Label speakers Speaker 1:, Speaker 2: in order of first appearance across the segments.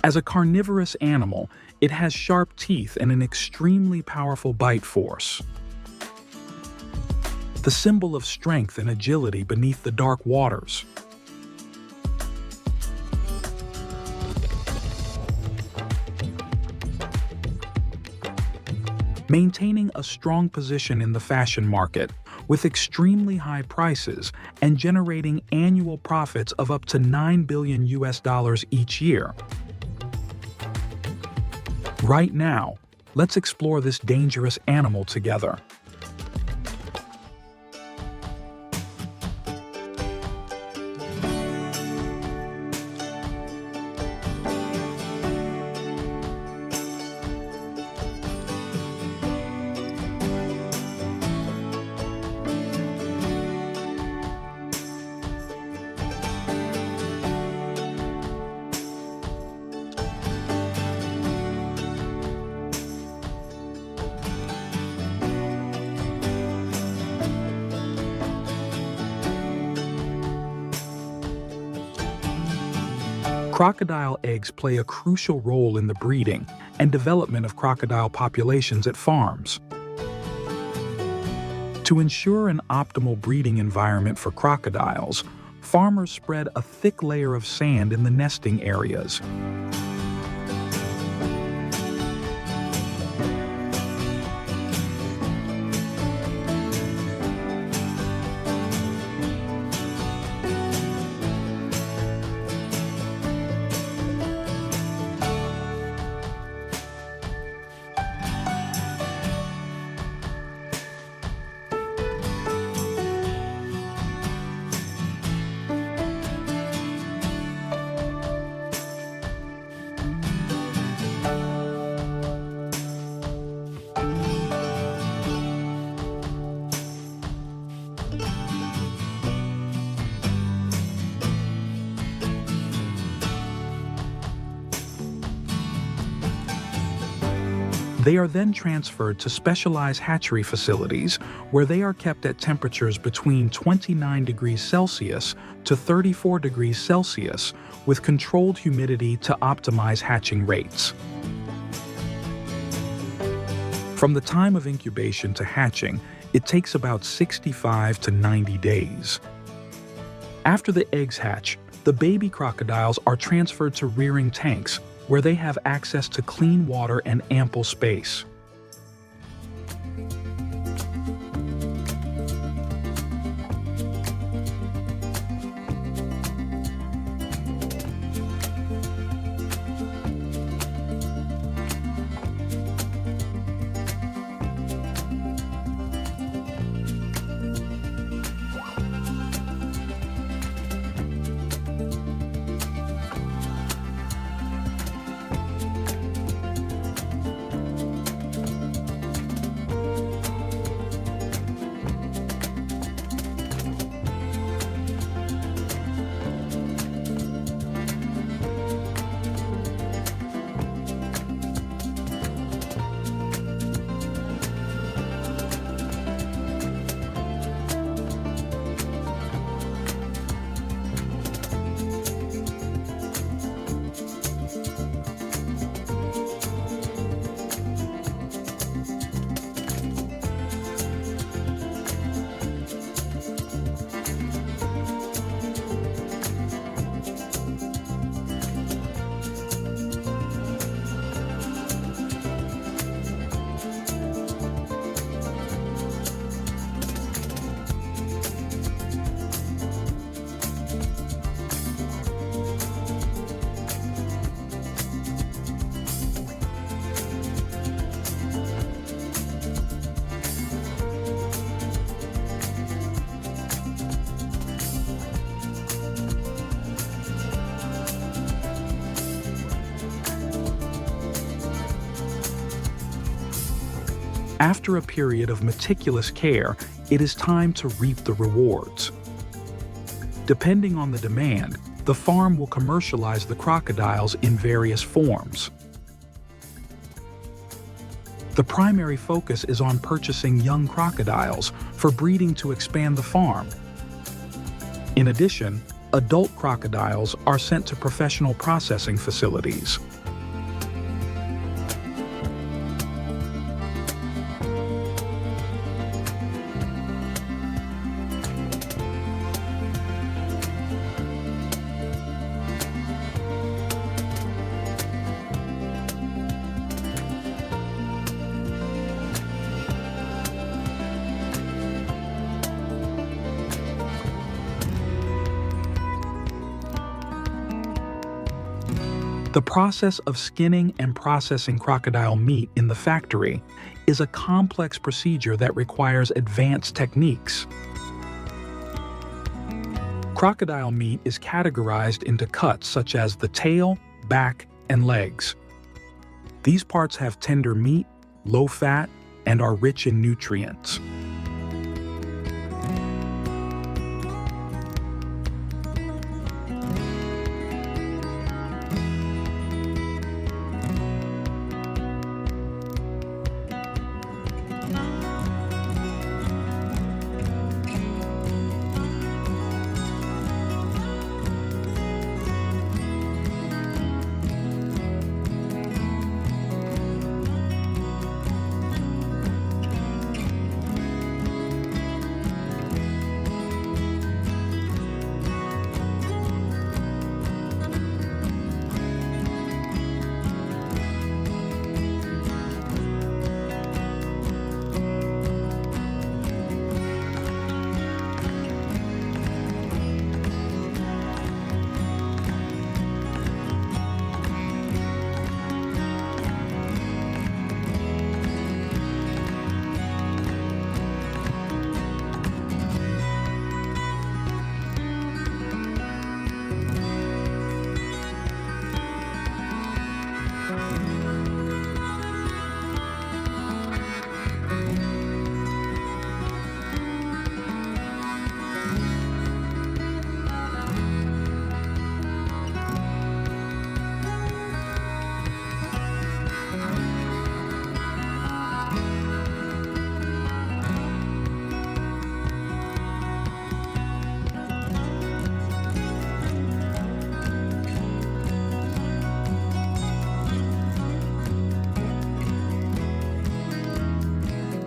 Speaker 1: As a carnivorous animal, it has sharp teeth and an extremely powerful bite force. The symbol of strength and agility beneath the dark waters. Maintaining a strong position in the fashion market with extremely high prices and generating annual profits of up to $9 billion each year. Right now, let's explore this dangerous animal together. Crocodile eggs play a crucial role in the breeding and development of crocodile populations at farms. To ensure an optimal breeding environment for crocodiles, farmers spread a thick layer of sand in the nesting areas. They are then transferred to specialized hatchery facilities where they are kept at temperatures between 29 degrees Celsius to 34 degrees Celsius with controlled humidity to optimize hatching rates. From the time of incubation to hatching, it takes about 65 to 90 days. After the eggs hatch, the baby crocodiles are transferred to rearing tanks where they have access to clean water and ample space. After a period of meticulous care, it is time to reap the rewards. Depending on the demand, the farm will commercialize the crocodiles in various forms. The primary focus is on purchasing young crocodiles for breeding to expand the farm. In addition, Adult crocodiles are sent to professional processing facilities. The process of skinning and processing crocodile meat in the factory is a complex procedure that requires advanced techniques. Crocodile meat is categorized into cuts such as the tail, back, and legs. These parts have tender meat, low fat, and are rich in nutrients.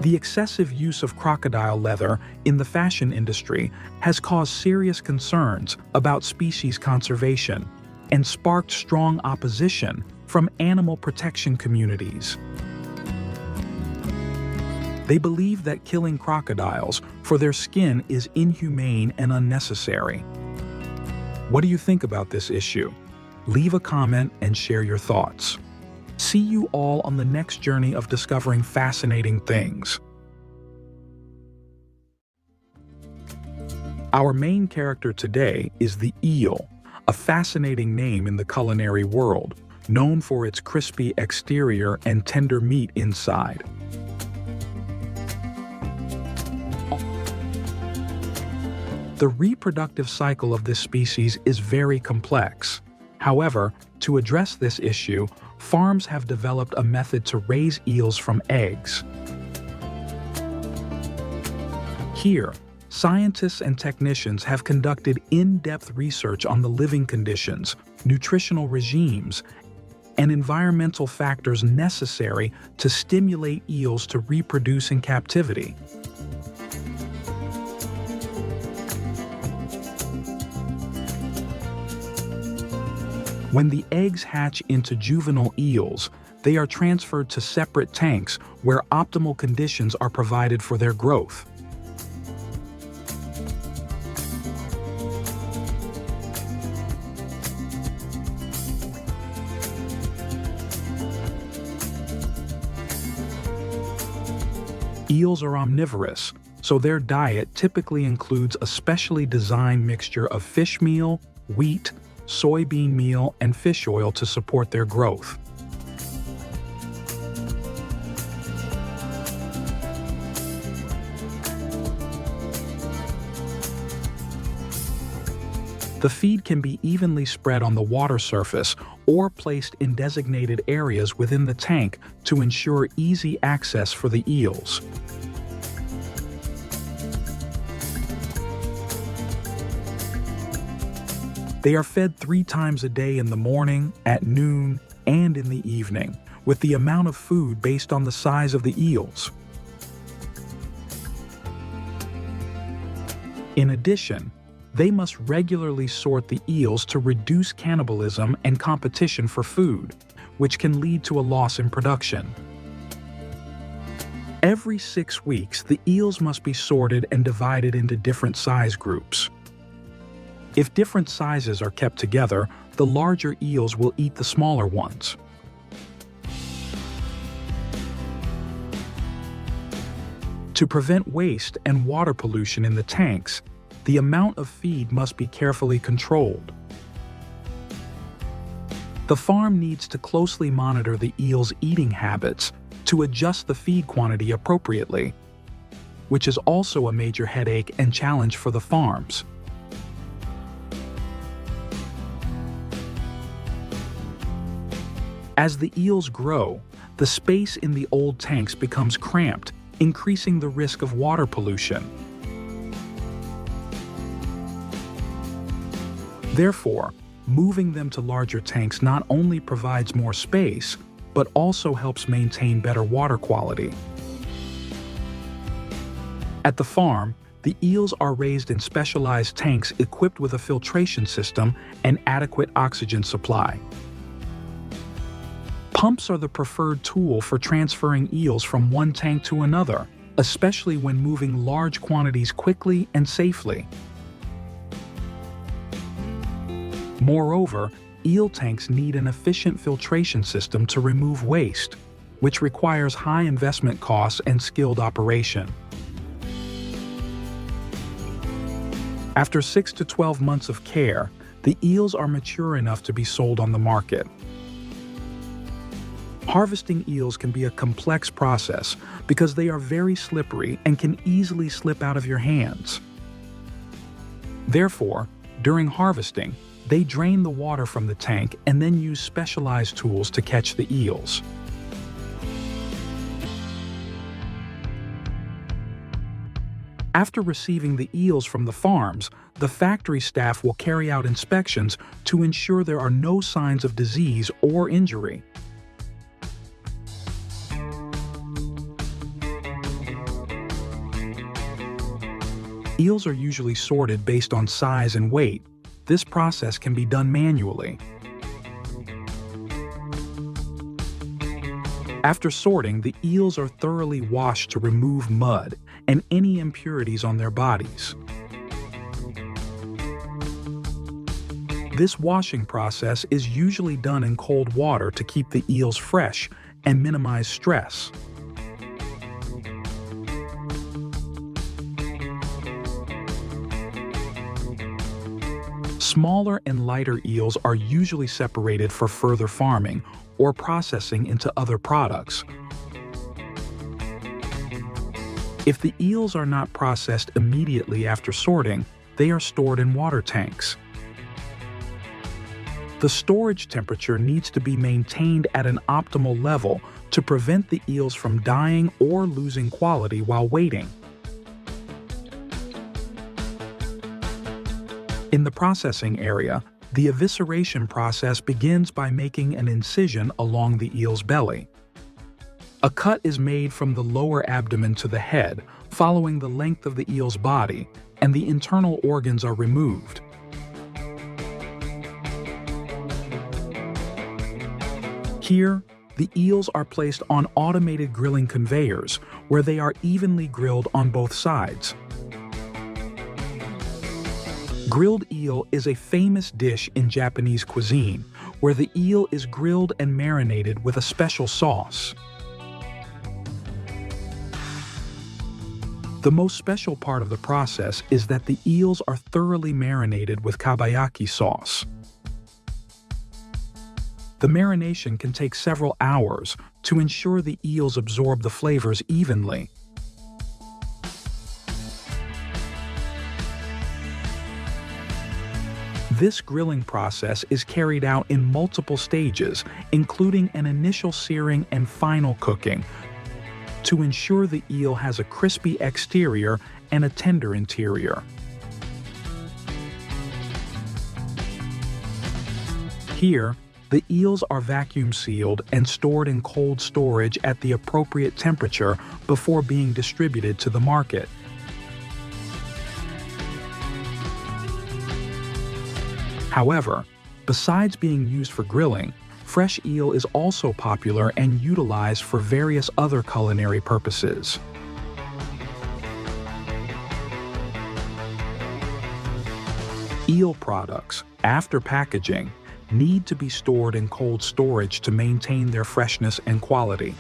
Speaker 1: The excessive use of crocodile leather in the fashion industry has caused serious concerns about species conservation and sparked strong opposition from animal protection communities. They believe that killing crocodiles for their skin is inhumane and unnecessary. What do you think about this issue? Leave a comment and share your thoughts. See you all on the next journey of discovering fascinating things. Our main character today is the eel, a fascinating name in the culinary world, known for its crispy exterior and tender meat inside. The reproductive cycle of this species is very complex. However, to address this issue, farms have developed a method to raise eels from eggs. Here, scientists and technicians have conducted in-depth research on the living conditions, nutritional regimes, and environmental factors necessary to stimulate eels to reproduce in captivity. When the eggs hatch into juvenile eels, they are transferred to separate tanks where optimal conditions are provided for their growth. Eels are omnivorous, so their diet typically includes a specially designed mixture of fish meal, wheat, soybean meal, and fish oil to support their growth. The feed can be evenly spread on the water surface or placed in designated areas within the tank to ensure easy access for the eels. They are fed 3 times a day in the morning, at noon, and in the evening, with the amount of food based on the size of the eels. In addition, they must regularly sort the eels to reduce cannibalism and competition for food, which can lead to a loss in production. Every 6 weeks, the eels must be sorted and divided into different size groups. If different sizes are kept together, the larger eels will eat the smaller ones. To prevent waste and water pollution in the tanks, the amount of feed must be carefully controlled. The farm needs to closely monitor the eels' eating habits to adjust the feed quantity appropriately, which is also a major headache and challenge for the farms. As the eels grow, the space in the old tanks becomes cramped, increasing the risk of water pollution. Therefore, moving them to larger tanks not only provides more space, but also helps maintain better water quality. At the farm, the eels are raised in specialized tanks equipped with a filtration system and adequate oxygen supply. Pumps are the preferred tool for transferring eels from one tank to another, especially when moving large quantities quickly and safely. Moreover, eel tanks need an efficient filtration system to remove waste, which requires high investment costs and skilled operation. After 6 to 12 months of care, the eels are mature enough to be sold on the market. Harvesting eels can be a complex process because they are very slippery and can easily slip out of your hands. Therefore, during harvesting, they drain the water from the tank and then use specialized tools to catch the eels. After receiving the eels from the farms, the factory staff will carry out inspections to ensure there are no signs of disease or injury. Eels are usually sorted based on size and weight. This process can be done manually. After sorting, the eels are thoroughly washed to remove mud and any impurities on their bodies. This washing process is usually done in cold water to keep the eels fresh and minimize stress. Smaller and lighter eels are usually separated for further farming or processing into other products. If the eels are not processed immediately after sorting, they are stored in water tanks. The storage temperature needs to be maintained at an optimal level to prevent the eels from dying or losing quality while waiting. In the processing area, the evisceration process begins by making an incision along the eel's belly. A cut is made from the lower abdomen to the head, following the length of the eel's body, and the internal organs are removed. Here, the eels are placed on automated grilling conveyors, where they are evenly grilled on both sides. Grilled eel is a famous dish in Japanese cuisine, where the eel is grilled and marinated with a special sauce. The most special part of the process is that the eels are thoroughly marinated with kabayaki sauce. The marination can take several hours to ensure the eels absorb the flavors evenly. This grilling process is carried out in multiple stages, including an initial searing and final cooking, to ensure the eel has a crispy exterior and a tender interior. Here, the eels are vacuum sealed and stored in cold storage at the appropriate temperature before being distributed to the market. However, besides being used for grilling, fresh eel is also popular and utilized for various other culinary purposes. Eel products, after packaging, need to be stored in cold storage to maintain their freshness and quality.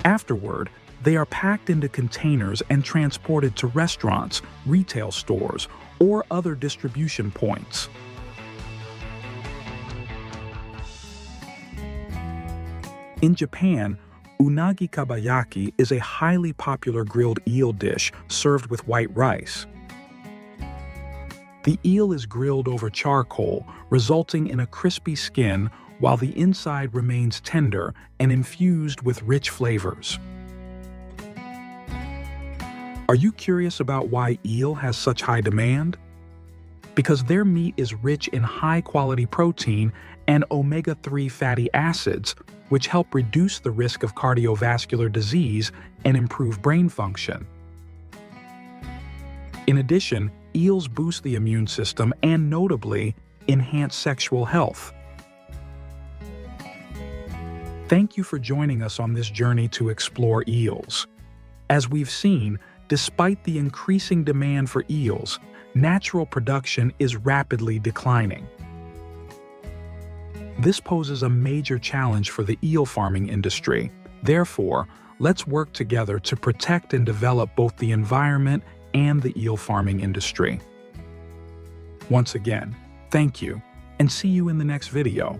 Speaker 1: Afterward, they are packed into containers and transported to restaurants, retail stores, or other distribution points. In Japan, unagi kabayaki is a highly popular grilled eel dish served with white rice. The eel is grilled over charcoal, resulting in a crispy skin while the inside remains tender and infused with rich flavors. Are you curious about why eel has such high demand? Because their meat is rich in high-quality protein and omega-3 fatty acids, which help reduce the risk of cardiovascular disease and improve brain function. In addition, eels boost the immune system and, notably, enhance sexual health. Thank you for joining us on this journey to explore eels. As we've seen, despite the increasing demand for eels, natural production is rapidly declining. This poses a major challenge for the eel farming industry. Therefore, let's work together to protect and develop both the environment and the eel farming industry. Once again, thank you, and see you in the next video.